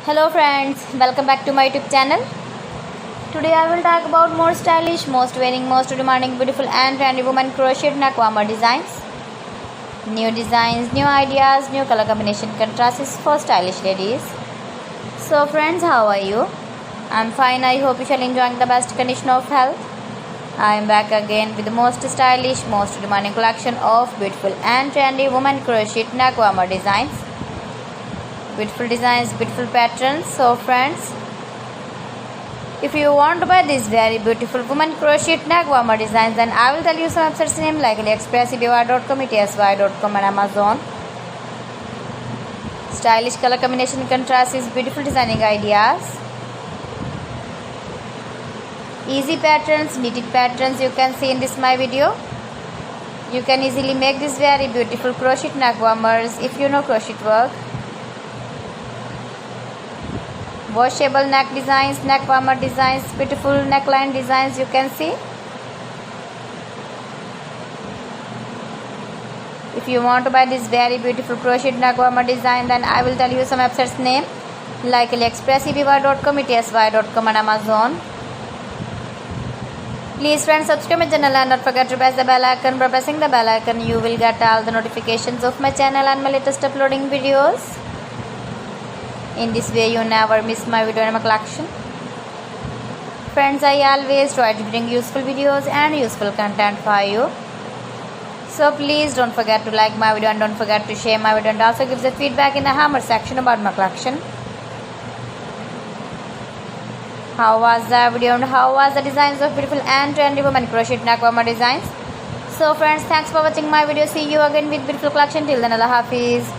Hello friends, welcome back to my YouTube channel. Today I will talk about more stylish, most wearing, most demanding, beautiful and trendy women crocheted neckwarmer designs. New designs, new ideas, new color combination contrasts for stylish ladies. So friends, how are you? I'm fine. I hope you shall enjoy the best condition of health. I am back again with the most stylish, most demanding collection of beautiful and trendy women crocheted neckwarmer designs. Beautiful designs, beautiful patterns. So friends, if you want to buy these very beautiful women crochet neckwarmer designs, then I will tell you some websites name like AliExpress, eBay.com, etsy.com and Amazon. Stylish color combination contrast is beautiful designing ideas. Easy patterns, knitted patterns you can see in this my video. You can easily make these very beautiful crochet neckwarmers if you know crochet work. Washable neck designs, neck warmer designs, beautiful neckline designs you can see. If you want to buy this very beautiful crochet neck warmer design, then I will tell you some websites name like AliExpress, eBay.com, etsy.com and Amazon. Please friends, subscribe my channel and don't forget to press the bell icon. By pressing the bell icon, you will get all the notifications of my channel and my latest uploading videos. In this way you never miss my video and my collection. Friends, I always try to bring useful videos and useful content for you. So please don't forget to like my video and don't forget to share my video and also give the feedback in the hammer section about my collection. How was the video and how was the designs of beautiful and trendy women crochet neckwarmer designs? So friends, thanks for watching my video. See you again with beautiful collection. Till then, Allah Hafiz.